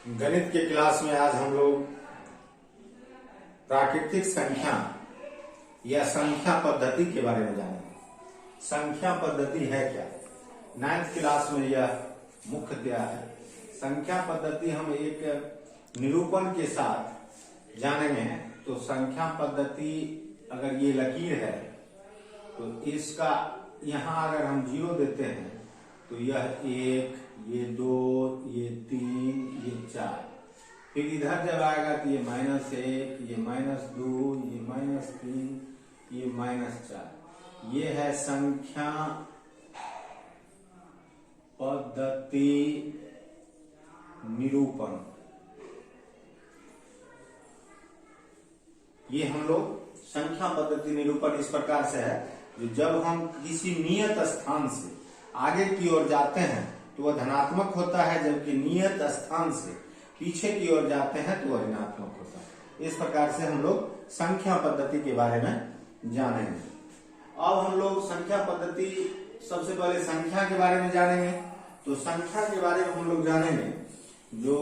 गणित के क्लास में आज हम लोग प्राकृतिक संख्या या संख्या पद्धति के बारे में जानेंगे। संख्या पद्धति है क्या? 9th क्लास में यह मुख्यतया है। संख्या पद्धति हम एक निरूपण के साथ जानेंगे। तो संख्या पद्धति अगर ये लकीर है तो इसका यहाँ अगर हम 0 देते हैं तो यह 1, ये 2, ये 3, ये 4। फिर इधर जब आएगा तो ये -1, ये -2, ये -3, ये -4। ये है संख्या पद्धति निरूपण। ये हम लोग संख्या पद्धति निरूपण इस प्रकार से है जो जब हम किसी नियत स्थान से आगे की ओर जाते हैं तो वह धनात्मक होता है, जबकि नियत स्थान से पीछे की ओर जाते हैं तो वह ऋणात्मक होता है। इस प्रकार से हम लोग संख्या पद्धति के बारे में जानेंगे। अब हम लोग संख्या पद्धति सबसे पहले संख्या के बारे में जानेंगे। तो संख्या के बारे में हम लोग जानेंगे जो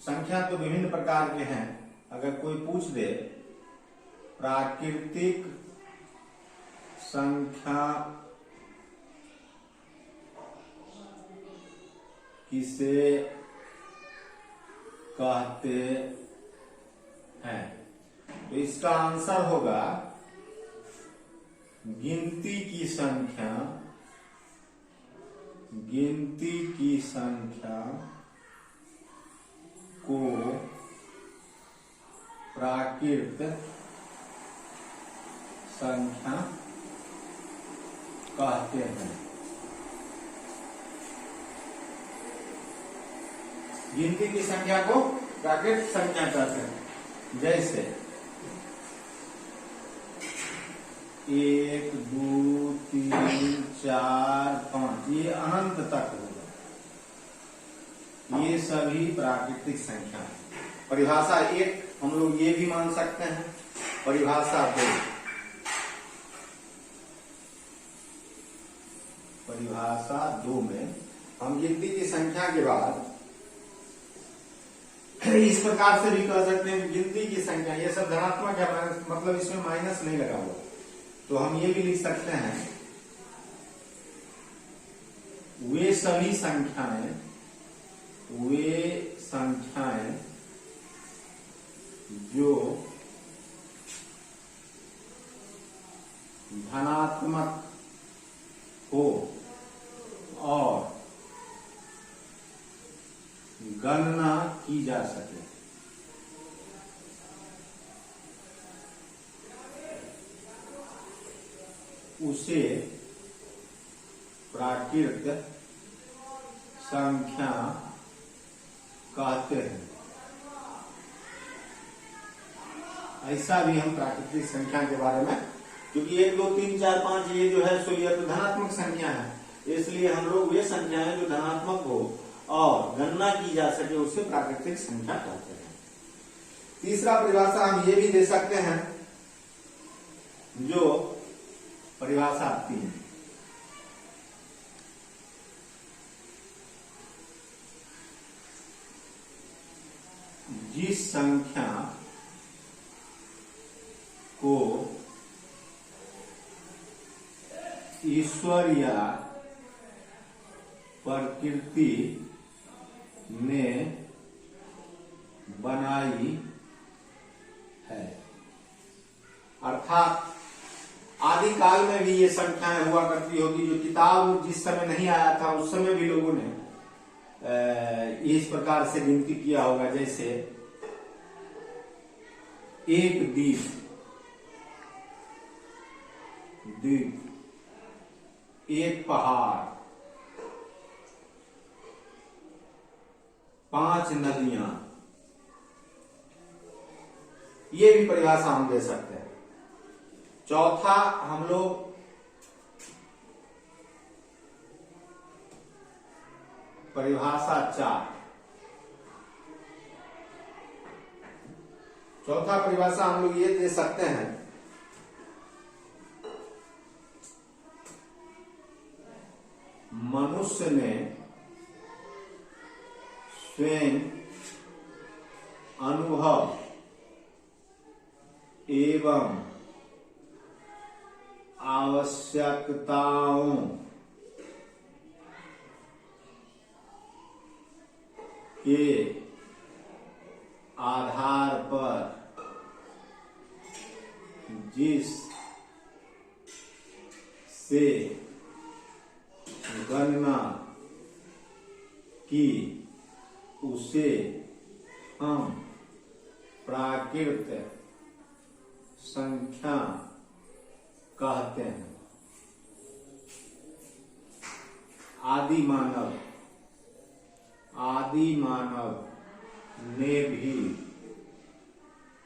संख्या तो विभिन्न प्रकार के हैं। अगर कोई पूछ दे प्राकृतिक संख्या किसे कहते हैं तो इसका आंसर होगा गिनती की संख्या। गिनती की संख्या को प्राकृत संख्या कहते हैं। गिनती की संख्या को प्राकृत संख्या कहते हैं। जैसे 1, 2, 3, 4, 5 ये अनंत तक होगा। ये सभी प्राकृतिक संख्या है। परिभाषा 1 हम लोग ये भी मान सकते हैं। परिभाषा 2, परिभाषा 2 में हम गिनती की संख्या के बाद इस प्रकार से भी कह सकते हैं गिनती की संख्या ये सब धनात्मक है, मतलब इसमें माइनस नहीं लगा हुआ। तो हम ये भी लिख सकते हैं वे सभी संख्याएं, वे संख्याएं जो धनात्मक हो और गणना की जा सके। उसे प्राकृत संख्या कहते हैं। ऐसा भी हम प्राकृतिक संख्या के बारे में, क्योंकि 1, 2, 3, 4, 5 ये जो है सो यह तो धनात्मक संख्या है, इसलिए हम लोग वे संख्याएं जो धनात्मक हो और गणना की जा सके उसे प्राकृतिक संख्या कहते हैं। तीसरा परिभाषा हम ये भी दे सकते हैं जो परिभाषा 3, जिस संख्या को ईश्वर या प्रकृति ने बनाई है। अर्थात आदि काल में भी ये संख्याएं हुआ करती होगी। जो किताब जिस समय नहीं आया था उस समय भी लोगों ने इस प्रकार से गिनती किया होगा। जैसे 1 द्वीप, 1 पहाड़, 5 नदियां, ये भी परिभाषा हम दे सकते हैं। चौथा हम लोग परिभाषा 4, चौथा परिभाषा हम लोग ये दे सकते हैं मनुष्य ने स्वयं अनुभव एवं आवश्यकताओं के आधार पर जिस से गणना की उसे हम प्राकृत संख्या कहते हैं। आदि मानव ने भी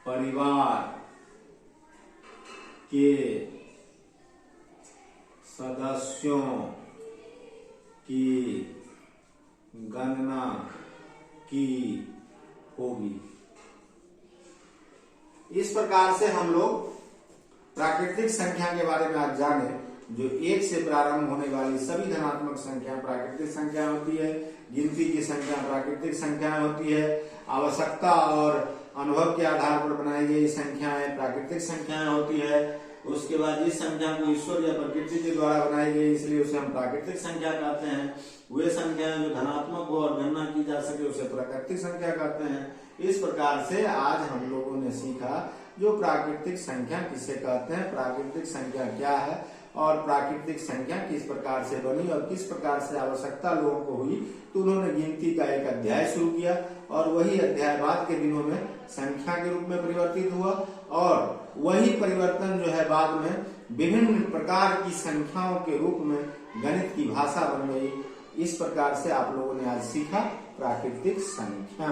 परिवार के सदस्यों की गणना की होगी। इस प्रकार से हम लोग प्राकृतिक संख्या के बारे में आज जाने। जो एक से प्रारंभ होने वाली सभी धनात्मक संख्या प्राकृतिक संख्या होती है। गिनती की संख्या प्राकृतिक संख्या होती है। आवश्यकता और अनुभव के आधार पर बनाई गई संख्याएं प्राकृतिक संख्याएं होती है। उसके बाद जिस संख्या को ईश्वर या प्रकृति के द्वारा बनाई गई इसलिए उसे हम प्राकृतिक संख्या कहते हैं। वे संख्याएं जो धनात्मक हो और गणना की जा सके उसे प्राकृतिक संख्या कहते हैं। इस प्रकार से आज हम लोगों ने सीखा जो प्राकृतिक संख्या किसे कहते हैं, प्राकृतिक संख्या क्या है और प्राकृतिक संख्या किस प्रकार से बनी और किस प्रकार से आवश्यकता लोगों को हुई। तो उन्होंने गिनती का एक अध्याय शुरू किया और वही अध्याय बाद के दिनों में संख्या के रूप में परिवर्तित हुआ और वही परिवर्तन जो है बाद में विभिन्न प्रकार की संख्याओं के रूप में गणित की भाषा बन गई। इस प्रकार से आप लोगों ने आज सीखा प्राकृतिक संख्या।